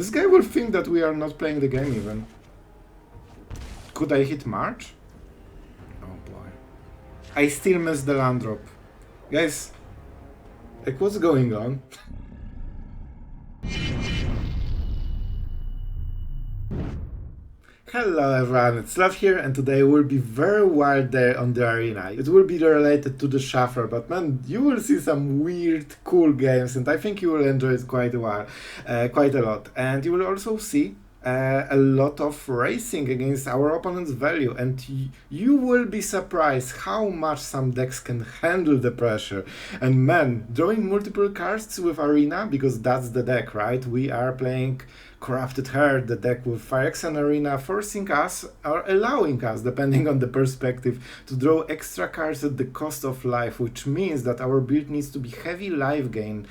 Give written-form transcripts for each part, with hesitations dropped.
This guy will think that we are not playing the game even. Could I hit March? Oh boy. I still miss the land drop. Guys, like what's going on? Hello everyone, it's Sloth here, and today will be very wild day on the arena. It will be related to the shuffle, but man, you will see some weird, cool games, and I think you will enjoy it quite a lot. And you will also see a lot of racing against our opponent's value, and you will be surprised how much some decks can handle the pressure. And man, drawing multiple cards with Arena, because that's the deck, right? We are playing Corrupted Herd, the deck with Phyrexian Arena, forcing us, or allowing us, depending on the perspective, to draw extra cards at the cost of life, which means that our build needs to be heavy life gain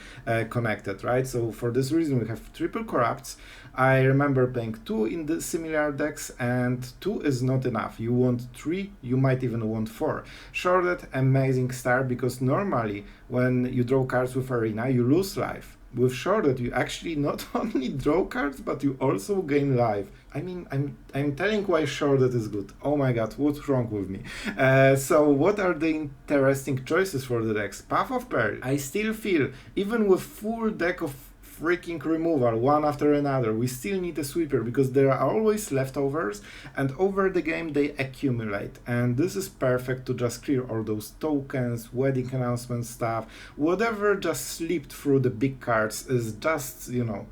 connected, right? So for this reason we have triple Corrupts. I remember playing 2 in the similar decks, and 2 is not enough. You want 3, you might even want 4. Sheoldred, amazing start, because normally when you draw cards with Arena, you lose life. With Sheoldred, you actually not only draw cards, but you also gain life. I mean, I'm telling why Sheoldred is good. Oh my god, what's wrong with me? So what are the interesting choices for the decks? Path of Peril. I still feel, even with full deck of freaking removal one after another, we still need a sweeper, because there are always leftovers, and over the game they accumulate, and this is perfect to just clear all those tokens, wedding announcement stuff, whatever just slipped through the big cards is just, you know,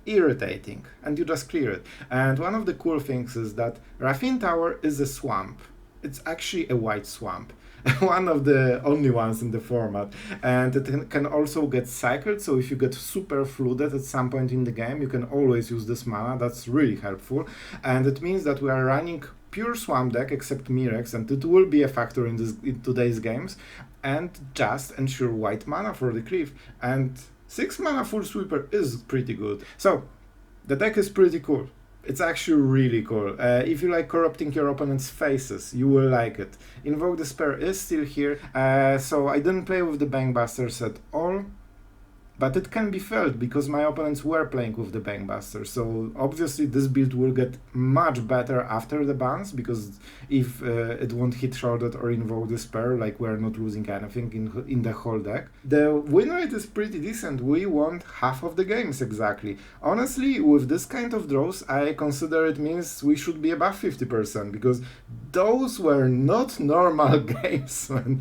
irritating, and you just clear it. And one of the cool things is that Raffine Tower is a swamp. It's actually a white swamp. One of the only ones in the format, and it can also get cycled, so if you get super flooded at some point in the game, you can always use this mana. That's really helpful, and it means that we are running pure swamp deck except Mirrex, and it will be a factor in today's games, and just ensure white mana for the cliff, and 6 mana full sweeper is pretty good. So the deck is pretty cool. It's actually really cool. If you like corrupting your opponent's faces, you will like it. Invoke Despair is still here, so I didn't play with the Bankbusters at all, but it can be felt because my opponents were playing with the Bankbusters, so obviously this build will get much better after the bans, because if it won't hit Sheoldred or Invoke Despair, like we're not losing anything in the whole deck. The win rate is pretty decent. We won half of the games exactly. Honestly, with this kind of draws, I consider it means we should be above 50%, because those were not normal games, man.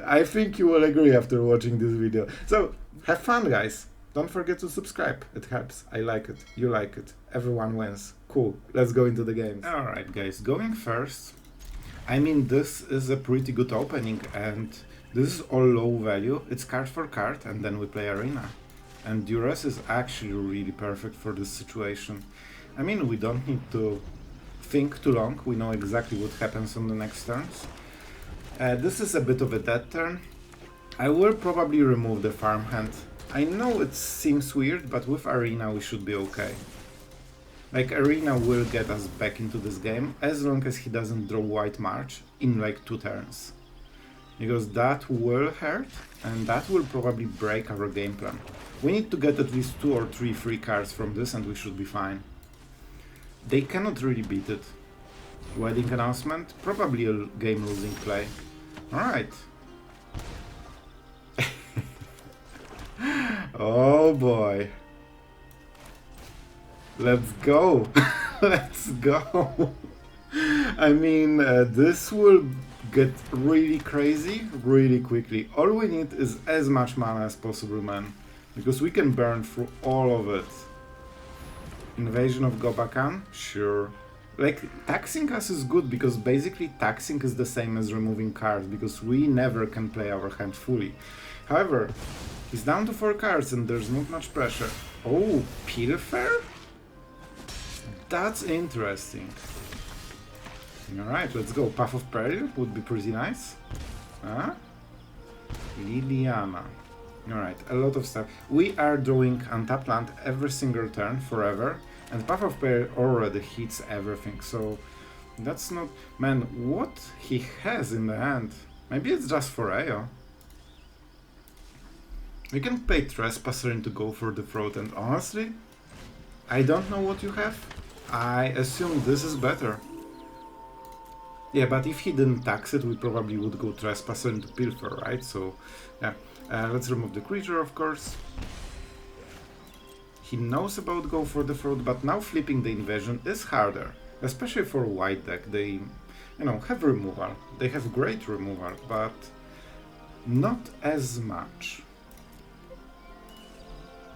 I think you will agree after watching this video. So have fun, guys. Don't forget to subscribe. It helps. I like it. You like it. Everyone wins. Cool. Let's go into the game. Alright, guys. Going first. I mean, this is a pretty good opening, and this is all low value. It's card for card, and then we play Arena. And Duress is actually really perfect for this situation. I mean, we don't need to think too long. We know exactly what happens on the next turns. This is a bit of a dead turn. I will probably remove the farmhand. I know it seems weird, but with Arena we should be okay. Like, Arena will get us back into this game, as long as he doesn't draw White March in like 2 turns. Because that will hurt, and that will probably break our game plan. We need to get at least 2 or 3 free cards from this, and we should be fine. They cannot really beat it. Wedding announcement, probably a game-losing play. Alright. Oh boy. Let's go. Let's go. I mean, this will get really crazy really quickly. All we need is as much mana as possible, man, because we can burn through all of it. Invasion of Gobakan? Sure. Like, taxing us is good, because basically taxing is the same as removing cards, because we never can play our hand fully. However, he's down to 4 cards and there's not much pressure. Oh, Pilfer? That's interesting. Alright, let's go. Path of Peril would be pretty nice. Huh? Liliana. Alright, a lot of stuff. We are drawing untapped land every single turn, forever. And Path of Peril already hits everything, so that's not... Man, what he has in the hand? Maybe it's just for AO. We can pay Trespasser in to go for the throat, and honestly, I don't know what you have. I assume this is better. Yeah, but if he didn't tax it, we probably would go Trespasser into Pilfer, right? So, yeah. Let's remove the creature, of course. He knows about Go for the Throat, but now flipping the invasion is harder. Especially for white deck. They, you know, have removal. They have great removal, but not as much.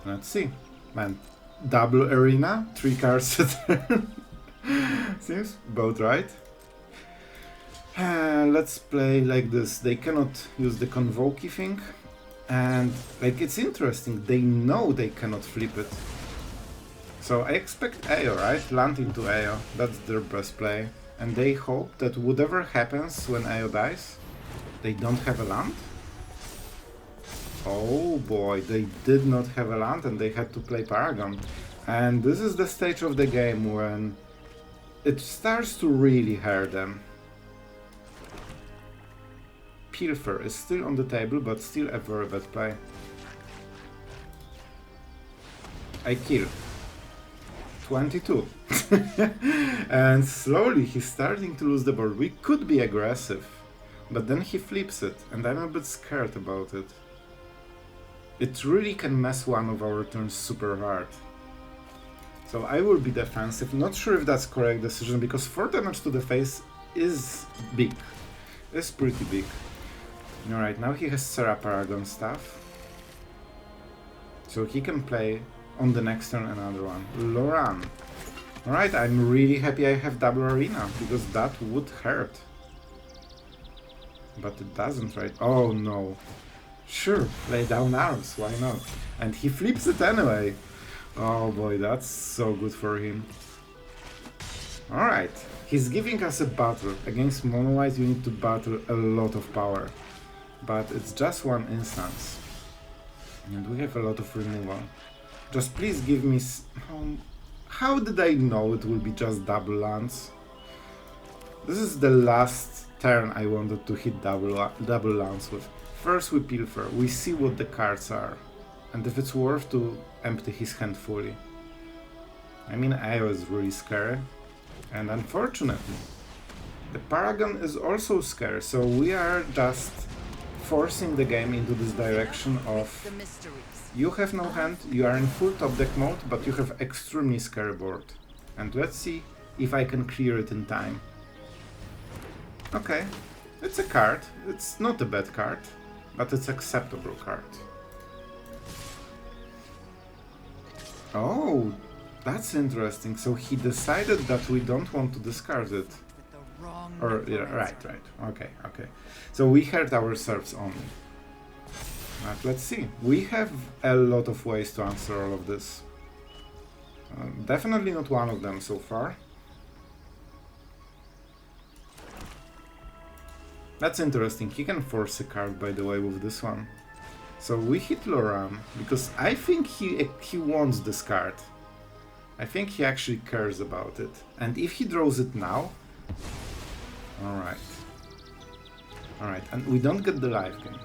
Let's see. Man, double arena, 3 cards a turn. Seems about right. Let's play like this. They cannot use the Convoke thing. And, like, it's interesting. They know they cannot flip it. So I expect AO, right? Land into AO. That's their best play. And they hope that whatever happens when AO dies, they don't have a land? Oh boy, they did not have a land and they had to play Paragon. And this is the stage of the game when it starts to really hurt them. Pilfer is still on the table, but still a very bad play. I kill. 22. And slowly he's starting to lose the board. We could be aggressive, but then he flips it, and I'm a bit scared about it. It really can mess one of our turns super hard. So I will be defensive. Not sure if that's correct decision, because 4 damage to the face is big. It's pretty big. Alright, now he has Serra Paragon stuff. So he can play on the next turn another one. Loran. Alright, I'm really happy I have double arena, because that would hurt. But it doesn't, right? Oh no. Sure, lay down arms, why not? And he flips it anyway. Oh boy, that's so good for him. Alright, he's giving us a battle. Against Mono White you need to battle a lot of power. But it's just one instance. And we have a lot of removal. Just please give me... How did I know it will be just double lands? This is the last turn I wanted to hit double lands with. First we Pilfer, we see what the cards are. And if it's worth to empty his hand fully. I mean, AO is really scary. And unfortunately, the Paragon is also scary. So we are just forcing the game into this direction of you have no hand, you are in full top deck mode, but you have extremely scary board. And let's see if I can clear it in time. Okay, it's a card, it's not a bad card, but it's acceptable card. Oh, that's interesting, so he decided that we don't want to discard it. Or, yeah, right, okay. So we hurt ourselves only. But let's see. We have a lot of ways to answer all of this. Definitely not one of them so far. That's interesting. He can force a card, by the way, with this one. So we hit Loran, because I think he wants this card. I think he actually cares about it. And if he draws it now... Alright, and we don't get the life gain.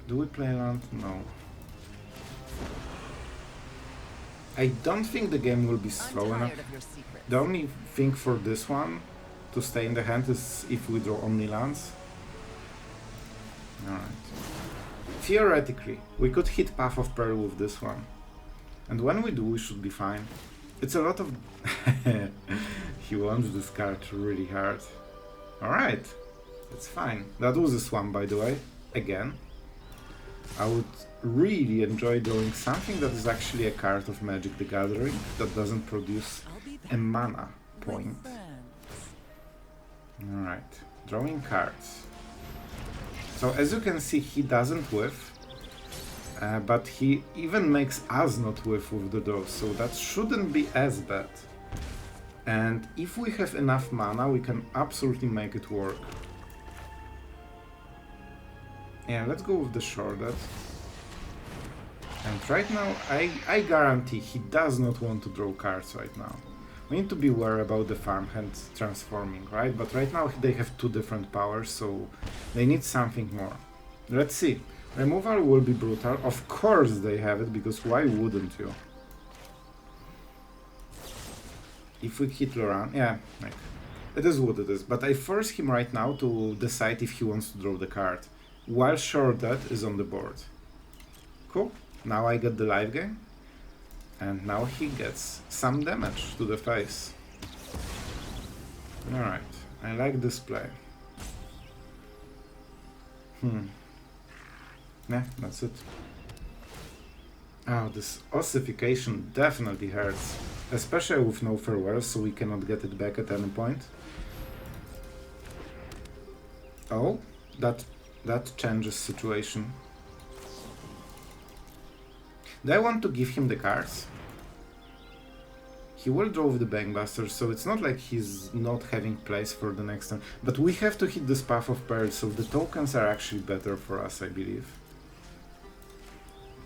Do we play land? No. I don't think the game will be slow enough. The only thing for this one to stay in the hand is if we draw only lands. Alright. Theoretically, we could hit Path of Peril with this one. And when we do, we should be fine. It's a lot of... He wants this card really hard. Alright, it's fine. That was a swamp, by the way. Again. I would really enjoy drawing something that is actually a card of Magic the Gathering that doesn't produce a mana point. Alright, drawing cards. So as you can see, he doesn't whiff. But he even makes us not whiff with the draws, so that shouldn't be as bad. And if we have enough mana, we can absolutely make it work. Yeah, let's go with the Sheoldred. And right now, I guarantee he does not want to draw cards right now. We need to be aware about the farmhand transforming, right? But right now they have 2 different powers, so they need something more. Let's see. Removal will be brutal. Of course they have it, because why wouldn't you? If we hit Loran, yeah, like, it is what it is. But I force him right now to decide if he wants to draw the card, while Sheoldred is on the board. Cool. Now I get the life gain, and now he gets some damage to the face. Alright, I like this play. Yeah, that's it. Oh, this ossification definitely hurts. Especially with no farewell, so we cannot get it back at any point. Oh, that changes situation. Do I want to give him the cards? He will draw with the Bankbuster, so it's not like he's not having place for the next turn. But we have to hit this Path of Peril, so the tokens are actually better for us, I believe.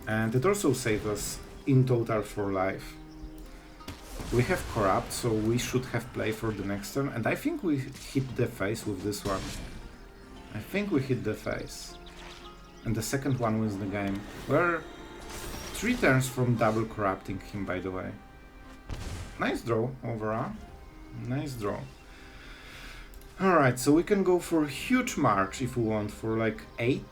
And it also saves us in total for life. We have Corrupt, so we should have play for the next turn. And I think we hit the face with this one. I think we hit the face. And the second one wins the game. We're 3 turns from double corrupting him, by the way. Nice draw overall. Nice draw. Alright, so we can go for a huge march if we want, for like 8.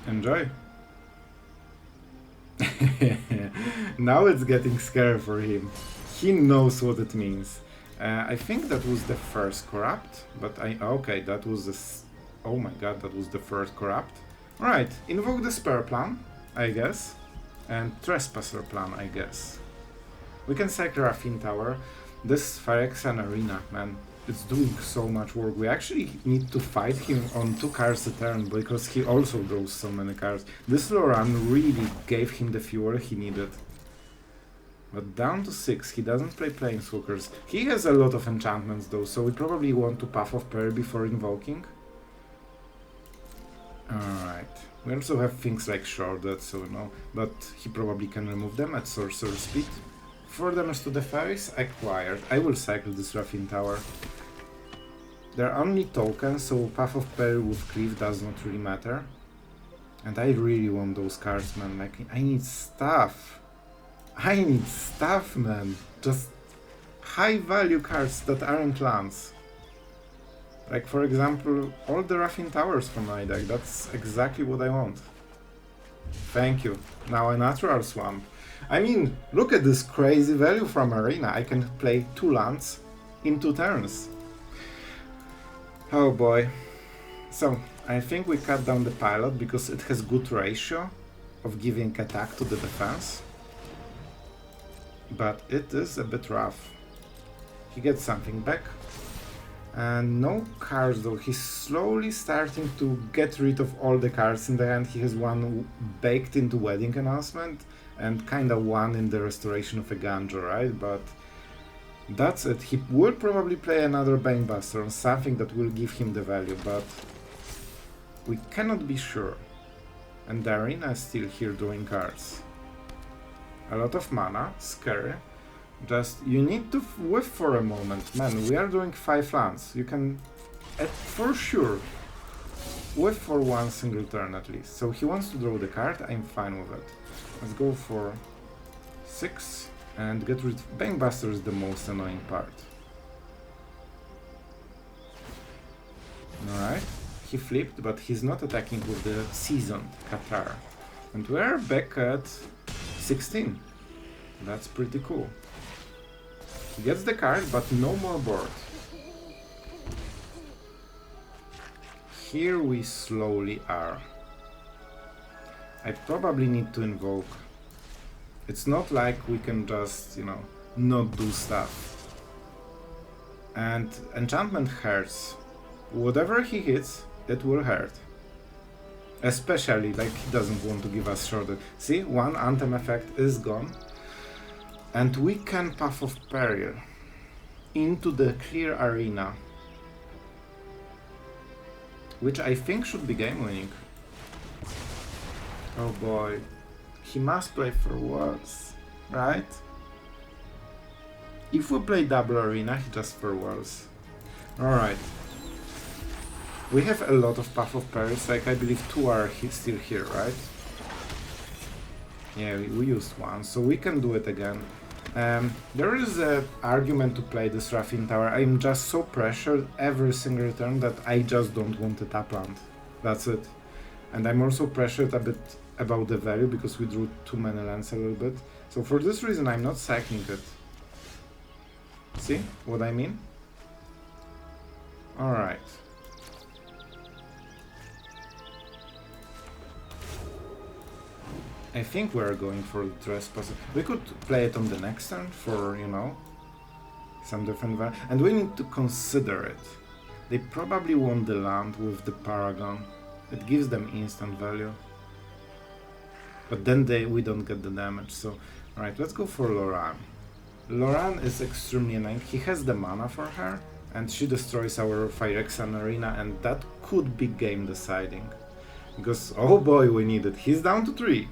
Enjoy. Now it's getting scary for him. He knows what it means. I think that was the first corrupt, but okay, that was the oh my god, that was the first corrupt. Right, Invoke Despair plan, I guess, and Trespasser plan, I guess. We can sack Raffine Tower. This Phyrexian Arena, man, it's doing so much work. We actually need to fight him on 2 cards a turn, because he also draws so many cards. This Loran really gave him the fuel he needed. But down to 6, he doesn't play Planeswalkers. He has a lot of enchantments though, so we probably want to Path of Peril before invoking. Alright. We also have things like Sheoldred, so no, but he probably can remove them at Sorcerer Speed. 4 damage to the face, acquired. I will cycle this Raffine Tower. They're only tokens, so Path of Peril with Cleave does not really matter. And I really want those cards, man. Like, I need stuff. I need stuff, man. Just high value cards that aren't lands. Like, for example, all the Raffine Towers from my deck. That's exactly what I want. Thank you. Now a natural swamp. I mean, look at this crazy value from Arena. I can play 2 lands in 2 turns. Oh boy. So, I think we cut down the pilot because it has good ratio of giving attack to the defense. But it is a bit rough. He gets something back. And no cards though. He's slowly starting to get rid of all the cards in the hand. He has 1 baked into Wedding Announcement and kinda 1 in the Restoration of a Ganjo, right? But that's it. He will probably play another Banebuster on something that will give him the value, but we cannot be sure. And the Arena is still here drawing cards. A lot of mana, scary. Just, you need to whiff for a moment. Man, we are doing 5 lands. You can, for sure, whiff for 1 single turn at least. So he wants to draw the card, I'm fine with it. Let's go for 6 and get rid of... Bankbuster is the most annoying part. Alright, he flipped, but he's not attacking with the Seasoned Qatar. And we're back at 16. That's pretty cool. He gets the card, but no more board. Here we slowly are. I probably need to invoke. It's not like we can just, you know, not do stuff. And enchantment hurts. Whatever he hits, it will hurt. Especially, like, he doesn't want to give us Sheoldred. See, 1 Anthem effect is gone. And we can Path of Peril into the clear arena, which I think should be game winning. Oh boy, he must play for once, right? If we play double arena, he just farewells. Alright. We have a lot of Path of Peril, like I believe 2 are still here, right? Yeah, we used 1, so we can do it again. There is an argument to play this Raffine tower. I'm just so pressured every single turn that I just don't want to tap land. That's it. And I'm also pressured a bit about the value because we drew too many lands a little bit. So for this reason I'm not sacking it. See what I mean? Alright. I think we're going for the trespass. We could play it on the next turn for, you know, some different value. And we need to consider it. They probably want the land with the Paragon. It gives them instant value. But then we don't get the damage. So, alright, let's go for Loran. Loran is extremely annoying. He has the mana for her, and she destroys our Phyrexian Arena, and that could be game deciding. Because, oh boy, we need it. He's down to 3.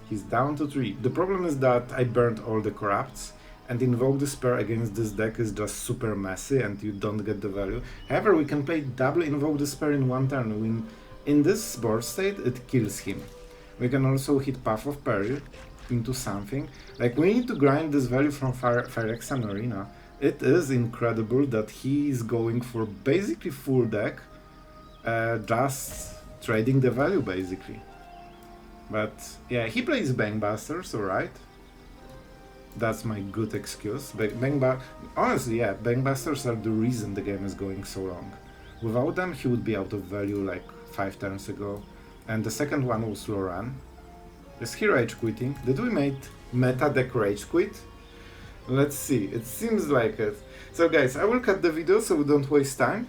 He's down to 3. The problem is that I burned all the Corrupts, and Invoke Despair against this deck is just super messy and you don't get the value. However, we can play double Invoke Despair in one turn. In this board state, it kills him. We can also hit Path of Peril into something. Like, we need to grind this value from Phyrexian Arena. It is incredible that he is going for basically full deck, just trading the value basically. But yeah, he plays Bangbusters, alright. That's my good excuse. Honestly, yeah, Bangbusters are the reason the game is going so long. Without them, he would be out of value like 5 turns ago. And the second one was Loran. Is he rage quitting? Did we make meta deck rage quit? Let's see, it seems like it. So guys, I will cut the video so we don't waste time.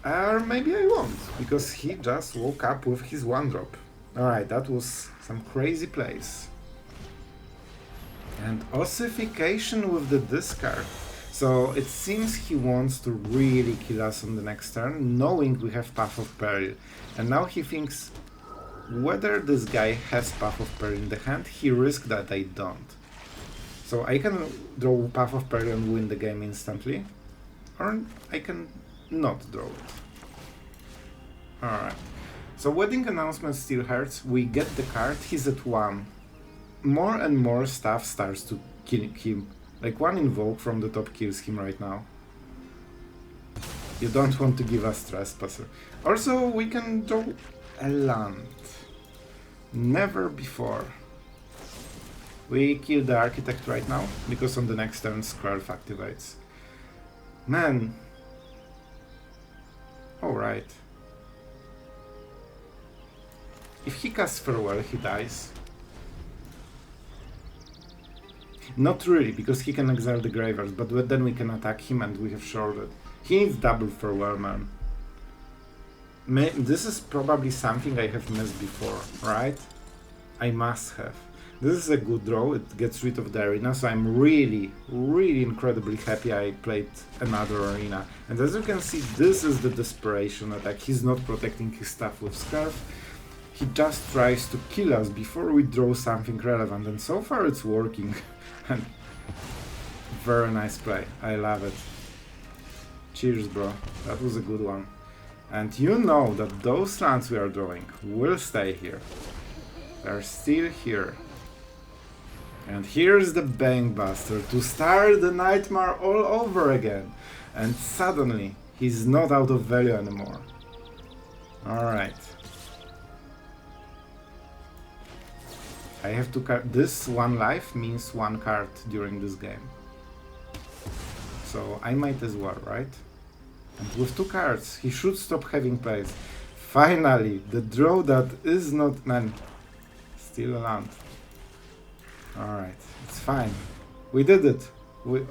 Or maybe I won't, because he just woke up with his 1-drop. Alright, that was some crazy plays. And ossification with the discard. So it seems he wants to really kill us on the next turn, knowing we have Path of Peril. And now he thinks, whether this guy has Path of Peril in the hand, he risks that I don't. So I can draw Path of Peril and win the game instantly, or I can not draw it. Alright. So wedding announcement still hurts. We get the card, he's at 1. More and more stuff starts to kill him. Like 1 invoke from the top kills him right now. You don't want to give us Trespasser. Also, we can draw a land. Never before. We kill the Architect right now, because on the next turn Scarf activates. Man. Alright. If he casts Farewell, he dies. Not really, because he can exile the Graveyards, but then we can attack him and we have Sheoldred. He needs double Farewell, man. This is probably something I have missed before, right? I must have. This is a good draw, it gets rid of the arena, so I'm really, really incredibly happy I played another arena. And as you can see, this is the desperation attack. He's not protecting his stuff with Scarf. He just tries to kill us before we draw something relevant, and so far it's working. And very nice play, I love it. Cheers, bro, that was a good one. And you know that those lands we are drawing will stay here. They're still here. And here's the Bankbuster to start the nightmare all over again. And suddenly, he's not out of value anymore. Alright. I have to card. This 1 life means 1 card during this game. So I might as well, right? And with 2 cards, he should stop having plays. Finally, the draw that is not... Man, still a land. Alright, it's fine. We did it.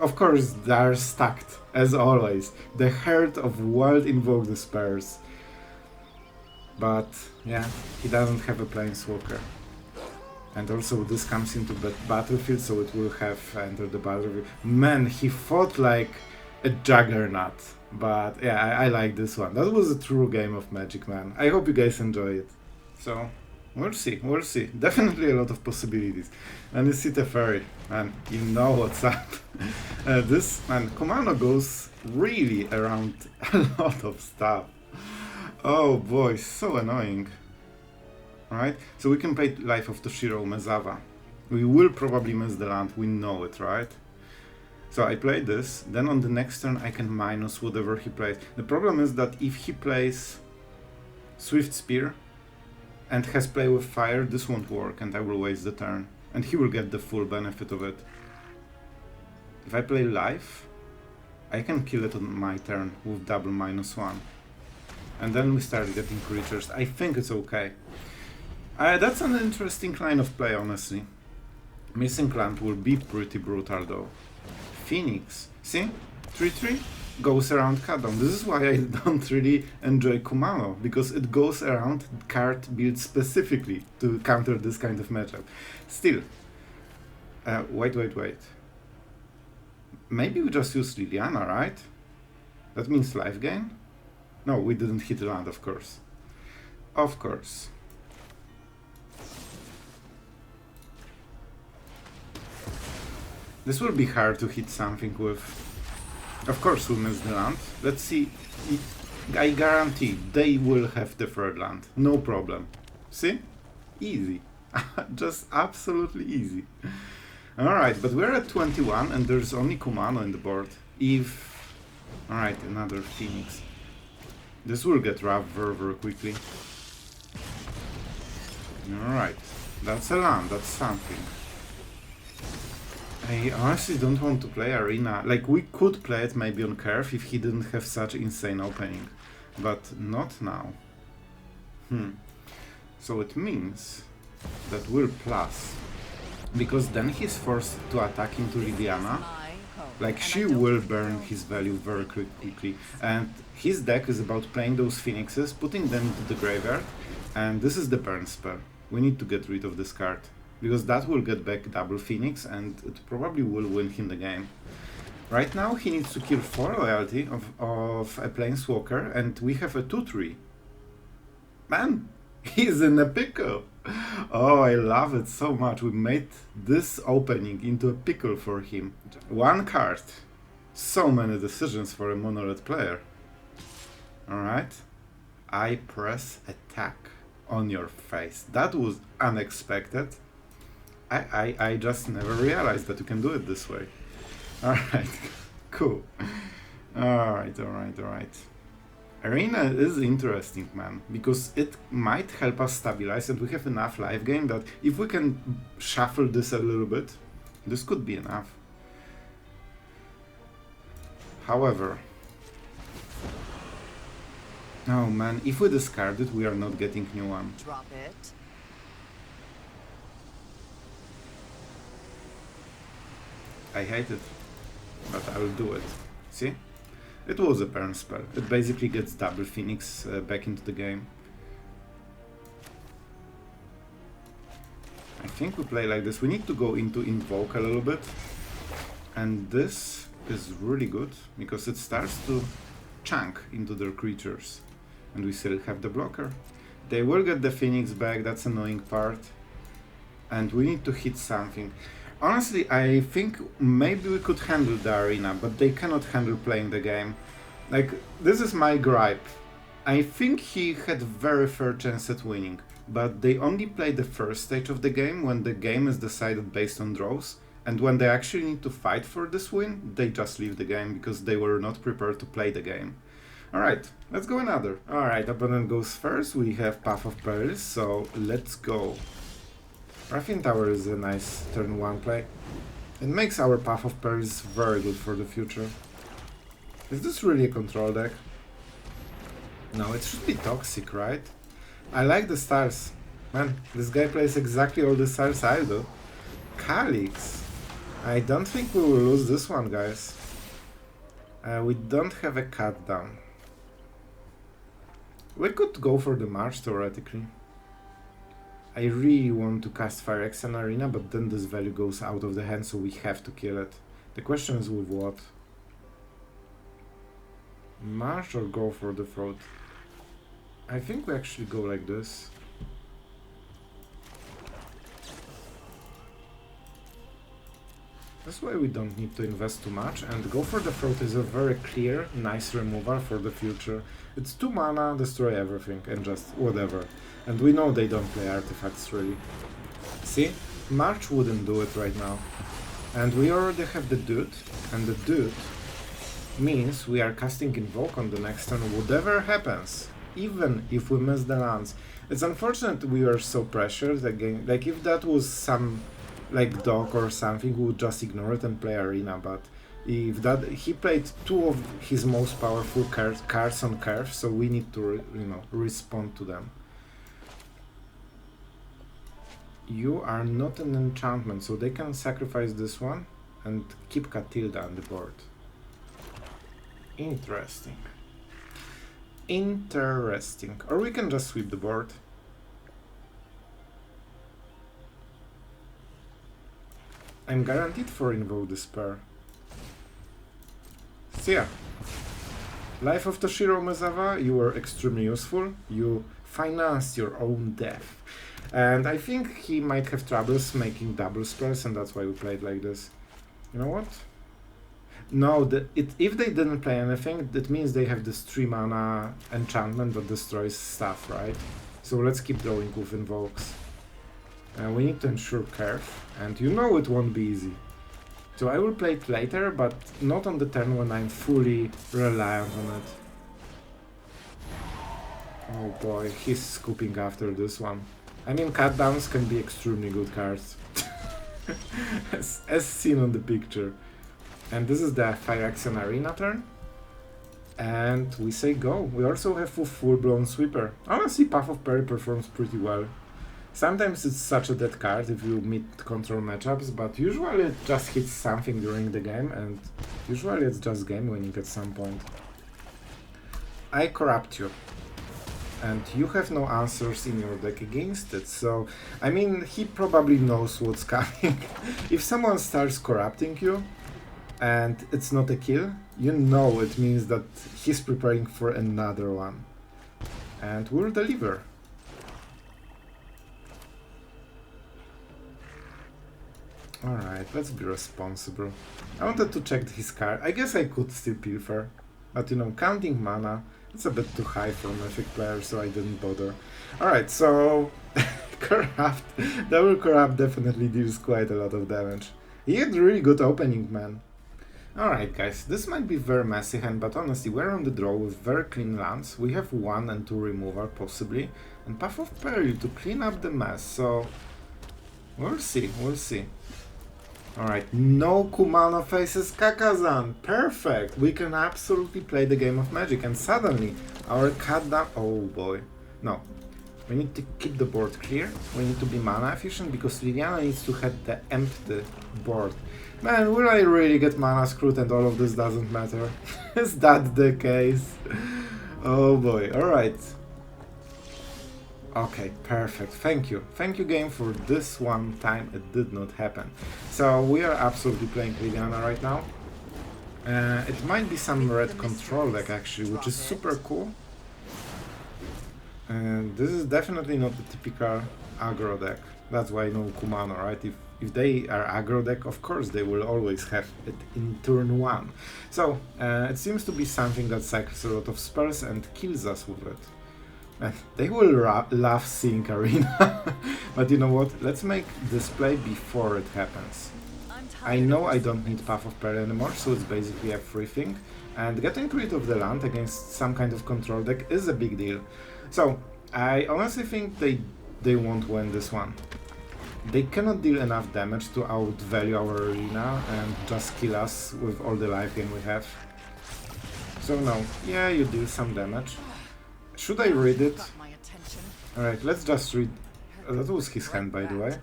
Of course, they are stacked, as always. The herd of wild Invoke Despairs. But, yeah, he doesn't have a Planeswalker. And also this comes into the battlefield, so it will have entered the battlefield. Man, he fought like a juggernaut. But yeah, I like this one. That was a true game of Magic, man. I hope you guys enjoy it. So, we'll see, we'll see. Definitely a lot of possibilities. And you see Teferi, man, you know what's up. This man, Kumano goes really around a lot of stuff. Oh boy, so annoying. Alright, so we can play Life of Toshiro Umezawa. We will probably miss the land, we know it, right? So I play this, then on the next turn I can minus whatever he plays. The problem is that if he plays Swift Spear and has play with fire, this won't work and I will waste the turn. And he will get the full benefit of it. If I play Life, I can kill it on my turn with double -1. And then we start getting creatures. I think it's okay. That's an interesting line of play, honestly. Missing land will be pretty brutal though. Phoenix, see? 3-3 goes around Cutdown. This is why I don't really enjoy Kumano, because it goes around card built specifically to counter this kind of matchup. Still, wait. Maybe we just use Liliana, right? That means life gain? No, we didn't hit land, of course. Of course. This will be hard to hit something with. Of course we'll miss the land. Let's see. I guarantee they will have the third land. No problem. See? Easy. Just absolutely easy. Alright, but we're at 21 and there's only Kumano in the board. If... Alright, another Phoenix. This will get rough very quickly. Alright, that's a land, that's something. I honestly don't want to play Arena. Like, we could play it maybe on Curve if he didn't have such insane opening. But not now. So it means that we'll plus. Because then he's forced to attack into Liliana. Like, she will burn his value very quickly. And his deck is about playing those Phoenixes, putting them into the graveyard. And this is the burn spell. We need to get rid of this card. Because that will get back double Phoenix and it probably will win him the game. Right now he needs to kill 4 loyalty of a Planeswalker and we have a 2-3. Man, he's in a pickle! Oh, I love it so much. We made this opening into a pickle for him. 1 card. So many decisions for a mono-red player. Alright. I press attack on your face. That was unexpected. I just never realized that you can do it this way. Alright, cool. Alright. Arena is interesting, man, because it might help us stabilize and we have enough life gain that if we can shuffle this a little bit, this could be enough. However, oh man, if we discard it, we are not getting new one. Drop it. I hate it, but I will do it. See? It was a burn spell. It basically gets double Phoenix back into the game. I think we play like this. We need to go into Invoke a little bit. And this is really good, because it starts to chunk into their creatures. And we still have the blocker. They will get the Phoenix back, that's an annoying part. And we need to hit something. Honestly, I think maybe we could handle the Arena, but they cannot handle playing the game. Like, this is my gripe. I think he had very fair chance at winning, but they only play the first stage of the game when the game is decided based on draws, and when they actually need to fight for this win, they just leave the game because they were not prepared to play the game. Alright, let's go another. Alright, opponent goes first, we have Path of Peril, so let's go. Raffine Tower is a nice turn 1 play. It makes our Path of Perils very good for the future. Is this really a control deck? No, it should be Toxic, right? I like the stars. Man, this guy plays exactly all the stars I do. Calyx. I don't think we will lose this one, guys. We don't have a cut down. We could go for the March, theoretically. I really want to cast Phyrexian Arena, but then this value goes out of the hand, so we have to kill it. The question is with what? March or go for the throat? I think we actually go like this. That's why we don't need to invest too much, and Go for the Throat is a very clear, nice removal for the future. It's 2 mana, destroy everything, and just whatever. And we know they don't play artifacts really. See? March wouldn't do it right now. And we already have the Dude, and the Dude means we are casting Invoke on the next turn, whatever happens. Even if we miss the lands. It's unfortunate we were so pressured again. Like, if that was some like dog or something, we would just ignore it and play Arena, but if that, he played 2 of his most powerful cards on curve, so we need to respond to them. You are not an enchantment, so they can sacrifice this one and keep Catilda on the board. Interesting. Interesting. Or we can just sweep the board. I'm guaranteed for Invoke Despair. So yeah. Life of Toshiro Umezawa, you were extremely useful. You financed your own death. And I think he might have troubles making double spells, and that's why we played like this. You know what? No, if they didn't play anything, that means they have this 3 mana enchantment that destroys stuff, right? So let's keep going with invokes. We need to ensure curve, and you know it won't be easy. So I will play it later, but not on the turn when I'm fully reliant on it. Oh boy, he's scooping after this one. I mean, cut downs can be extremely good cards. as seen on the picture. And this is the Phyrexian Arena turn. And we say go. We also have a full-blown sweeper. Honestly, Path of Peril performs pretty well. Sometimes it's such a dead card if you meet control matchups, but usually it just hits something during the game, and usually it's just game winning at some point. I corrupt you. And you have no answers in your deck against it, so I mean, he probably knows what's coming. If someone starts corrupting you and it's not a kill, you know it means that he's preparing for another one. And we'll deliver. Alright, let's be responsible. I wanted to check his card. I guess I could still Pilfer, but you know, counting mana, it's a bit too high for Mythic players, so I didn't bother. Alright, so Corrupt, Double Corrupt definitely deals quite a lot of damage. He had really good opening, man. Alright guys, this might be very messy hand, but honestly, we're on the draw with very clean lands. We have 1 and 2 removal, possibly, and Path of Peril to clean up the mess, so we'll see, we'll see. Alright, no Kumano faces Kakazan. Perfect! We can absolutely play the game of Magic, and suddenly our cut down. Oh boy. No. We need to keep the board clear. We need to be mana efficient because Liliana needs to have the empty board. Man, will I really get mana screwed and all of this doesn't matter? Is that the case? Oh boy. Alright. Okay, perfect. Thank you. Thank you, game, for this one time it did not happen. So we are absolutely playing Liliana right now. It might be some red control deck actually, which is super cool. And this is definitely not the typical aggro deck. That's why no Kumano, right? If they are aggro deck, of course they will always have it in turn 1. So it seems to be something that cycles a lot of spells and kills us with it. And they will love seeing Arena. But you know what? Let's make this play before it happens. I know I don't need Path of Peril anymore, so it's basically a free thing. And getting rid of the land against some kind of control deck is a big deal. So I honestly think they won't win this one. They cannot deal enough damage to outvalue our Arena and just kill us with all the life gain we have. So no, yeah, you deal some damage. Should I read it? Alright, let's just read. That was his hand, by the way.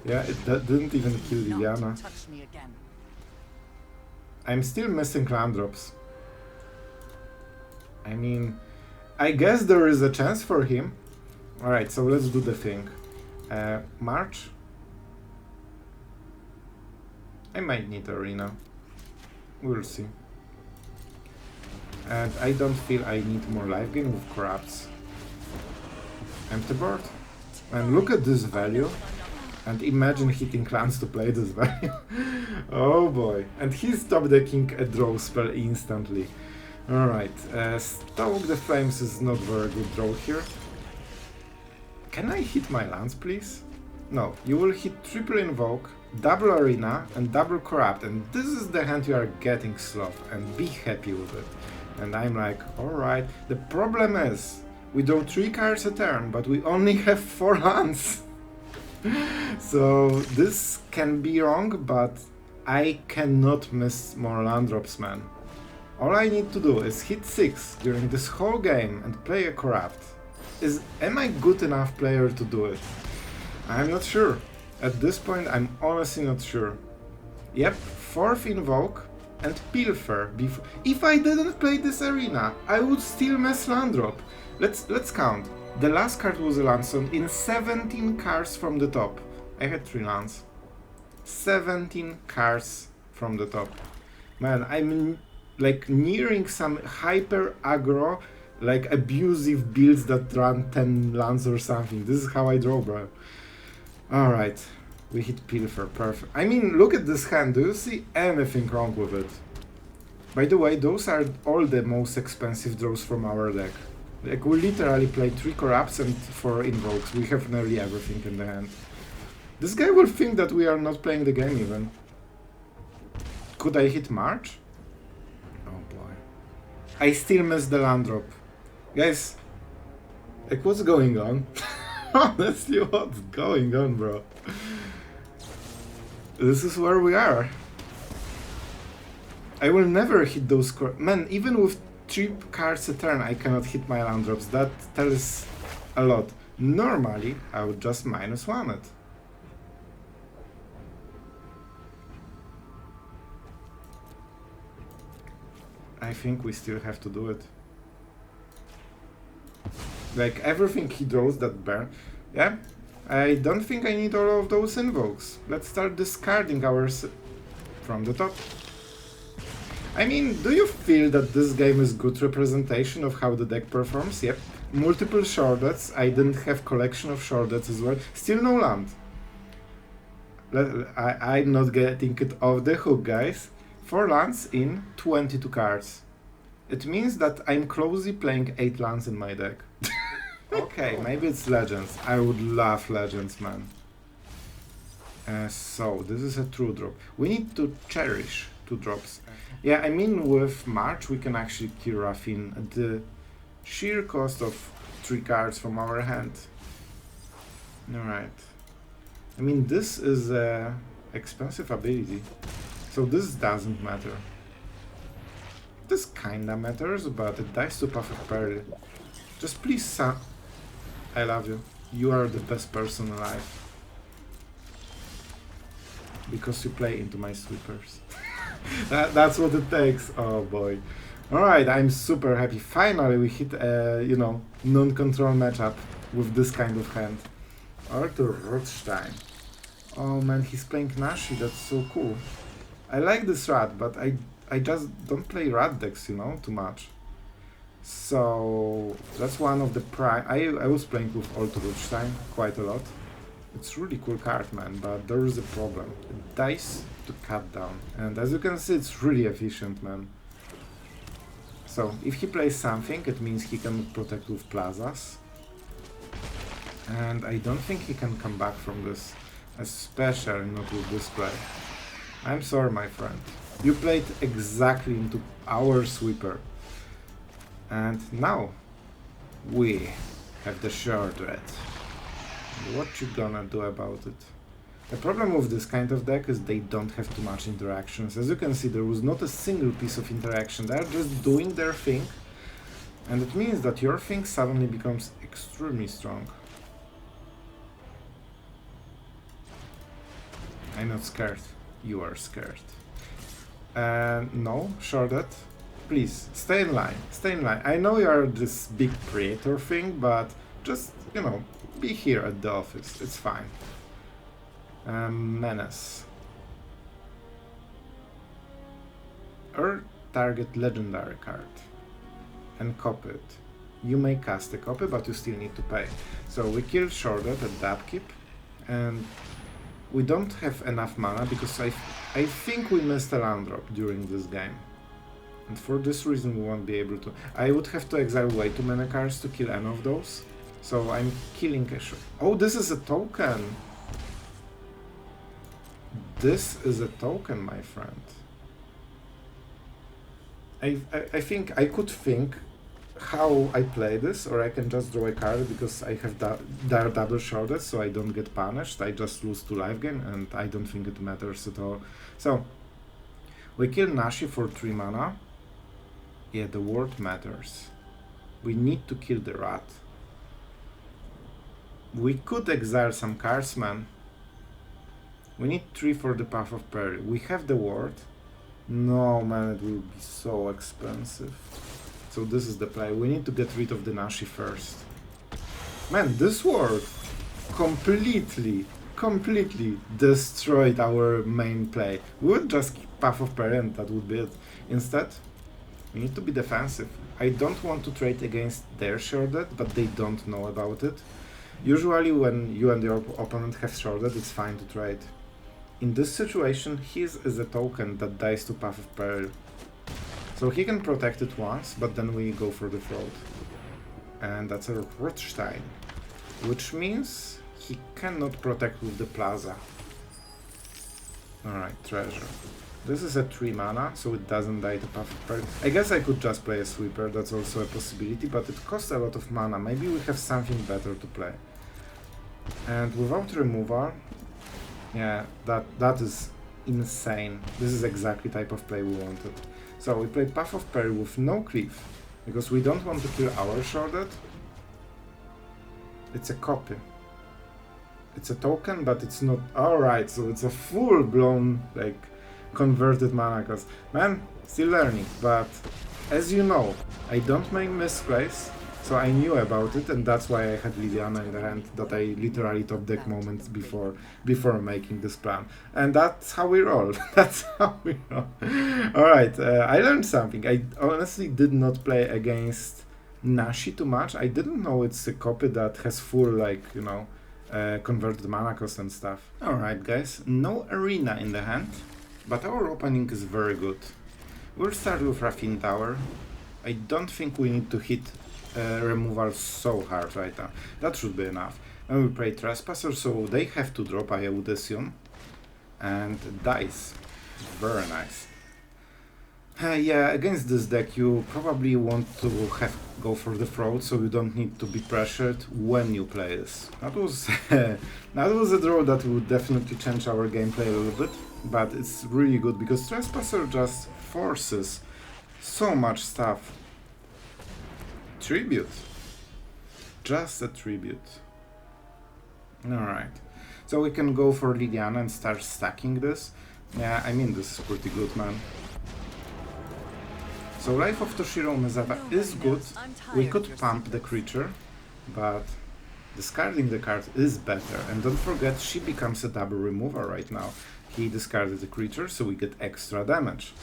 Yeah, that didn't even kill Liliana. I'm still missing land drops. I mean, I guess there is a chance for him. Alright, so let's do the thing. March? I might need Arena. We'll see. And I don't feel I need more life gain with Corrupts. Empty board. And look at this value. And imagine hitting lands to play this value. Oh boy. And he's top decking a draw spell instantly. Alright, Stoke the Flames is not very good draw here. Can I hit my lands, please? No, you will hit triple Invoke, double Arena, and double Corrupt, and this is the hand you are getting, Sloth, and be happy with it. And I'm like, alright. The problem is, we draw 3 cards a turn, but we only have 4 lands. So this can be wrong, but I cannot miss more land drops, man. All I need to do is hit 6 during this whole game and play a Corrupt. Am I good enough player to do it? I'm not sure. At this point, I'm honestly not sure. Yep, 4th Invoke and Pilfer. If I didn't play this arena, I would still mess land drop. Let's count. The last card was a land stone in 17 cards from the top. I had 3 lands. 17 cards from the top. Man, I'm like nearing some hyper aggro, like abusive builds that run 10 lands or something. This is how I draw, bro. Alright, we hit Pilfer, perfect. I mean, look at this hand, do you see anything wrong with it? By the way, those are all the most expensive draws from our deck. Like, we literally played 3 Corrupts and 4 Invokes. We have nearly everything in the hand. This guy will think that we are not playing the game even. Could I hit March? Oh boy. I still missed the land drop. Guys, like, what's going on? Honestly, what's going on, bro? This is where we are. I will never hit those man, even with 3 cards a turn, I cannot hit my land drops. That tells a lot. Normally, I would just -1 it. I think we still have to do it. Like, everything he draws that burn. Yeah, I don't think I need all of those invokes. Let's start discarding ours from the top. I mean, do you feel that this game is good representation of how the deck performs? Yep. Multiple Sheoldreds. I didn't have collection of Sheoldreds as well. Still no land. I'm not getting it off the hook, guys. 4 lands in 22 cards. It means that I'm closely playing 8 lands in my deck. Okay, maybe it's Legends. I would love Legends, man. So, this is a true drop. We need to cherish 2 drops. Yeah, I mean, with March we can actually kill Raffine at the sheer cost of 3 cards from our hand. Alright. I mean, this is a expensive ability, so this doesn't matter. This kinda matters, but it dies to Path of Peril. Just please, son. I love you. You are the best person alive. Because you play into my sweepers. That's what it takes. Oh boy. Alright, I'm super happy. Finally we hit a, you know, non-control matchup with this kind of hand. Arthur Rothstein. Oh man, he's playing Nashi, that's so cool. I like this rat, but I just don't play rat decks, you know, too much. So that's one of the prime. I was playing with Arthur Rothstein quite a lot. It's really cool card, man, but there is a problem. It dies to cut down, and as you can see, it's really efficient, man. So if he plays something, it means he can protect with plazas, and I don't think he can come back from this, especially not with this play. I'm sorry, my friend. You played exactly into our sweeper, and now we have the Sheoldred. What you gonna do about it? The problem with this kind of deck is they don't have too much interactions. As you can see, there was not a single piece of interaction. They're just doing their thing, and it means that your thing suddenly becomes extremely strong. I'm not scared. You are scared. No, Sheoldred, please, stay in line. Stay in line. I know you're this big creator thing, but just, you know, be here at the office. It's fine. Menace. Or target legendary card and copy it. You may cast a copy, but you still need to pay. So we kill Sheoldred at the upkeep, and We don't have enough mana because I think we missed a land drop during this game. And for this reason we won't be able to. I would have to exile way too many cards to kill any of those. So I'm killing a shot. Oh, this is a token! This is a token, my friend. I think I could think how I play this, or I can just draw a card because I have their double shoulders, so I don't get punished. I just lose 2 life gain, and I don't think it matters at all. So we kill Nashi for 3 mana. Yeah, the word matters. We need to kill the rat. We could exile some cards, man. We need 3 for the Path of Peril. We have the ward. No, man, it will be so expensive. So this is the play. We need to get rid of the Nashi first. Man, this ward completely destroyed our main play. We would just keep Path of Peril and that would be it. Instead, we need to be defensive. I don't want to trade against their Sheoldred, but they don't know about it. Usually when you and your opponent have Sheoldred, it's fine to trade. In this situation, his is a token that dies to Path of Peril. So he can protect it once, but then we go for the throat. And that's a Wretched, which means he cannot protect with the Plaza. Alright, treasure. This is a 3 mana, so it doesn't die to Path of Peril. I guess I could just play a sweeper, that's also a possibility, but it costs a lot of mana. Maybe we have something better to play. And without removal, yeah, that is insane. This is exactly type of play we wanted. So we play Path of Peril with no cleave, because we don't want to kill our Sheoldred. It's a copy. It's a token, but it's not... Alright, so it's a full-blown, like, converted mana, because, man, still learning, but as you know, I don't make misplays, so I knew about it, and that's why I had Liliana in the hand, that I literally top deck moments before making this plan. And that's how we roll. That's how we roll. Alright, I learned something. I honestly did not play against Nashi too much. I didn't know it's a copy that has full, like, you know, converted mana cost and stuff. Alright guys, no arena in the hand, but our opening is very good. We'll start with Raffine Tower. I don't think we need to hit removal so hard right now. That should be enough. And we play Trespasser, so they have to drop, I would assume. And dice. Very nice. Yeah, against this deck you probably want to go for the throat, so you don't need to be pressured when you play this. That was that was a draw that would definitely change our gameplay a little bit, but it's really good because Trespasser just forces so much stuff. Tribute. Just a tribute. Alright. So we can go for Liliana and start stacking this. Yeah, I mean, this is pretty good, man. So Life of Toshiro Umezawa is good. We could pump the creature, but discarding the card is better. And don't forget, she becomes a double remover right now. He discarded the creature, so we get extra damage.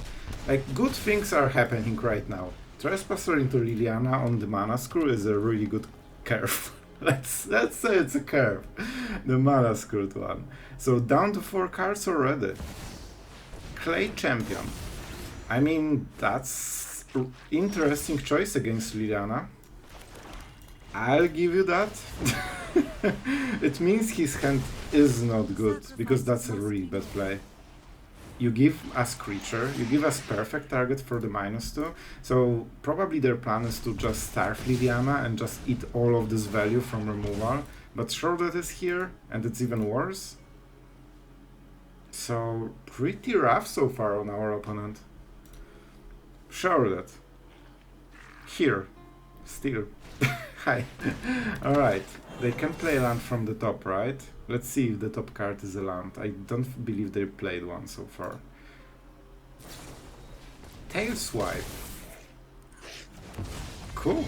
Like, good things are happening right now. Trespasser into Liliana on the mana screw is a really good curve. Let's say it's a curve. The mana screwed one. So down to 4 cards already. Clay Champion. I mean, that's interesting choice against Liliana. I'll give you that. It means his hand is not good, because that's a really bad play. You give us creature, you give us perfect target for the -2, so probably their plan is to just starve Liliana and just eat all of this value from removal, but Sheoldred is here, and it's even worse. So, pretty rough so far on our opponent. Sheoldred. Here. Still. Hi. Alright. They can play land from the top, right? Let's see if the top card is a land. I don't believe they played one so far. Tail Swipe. Cool.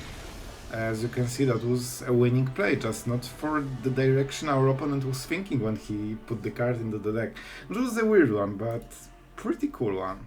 As you can see, that was a winning play, just not for the direction our opponent was thinking when he put the card into the deck. It was a weird one, but pretty cool one.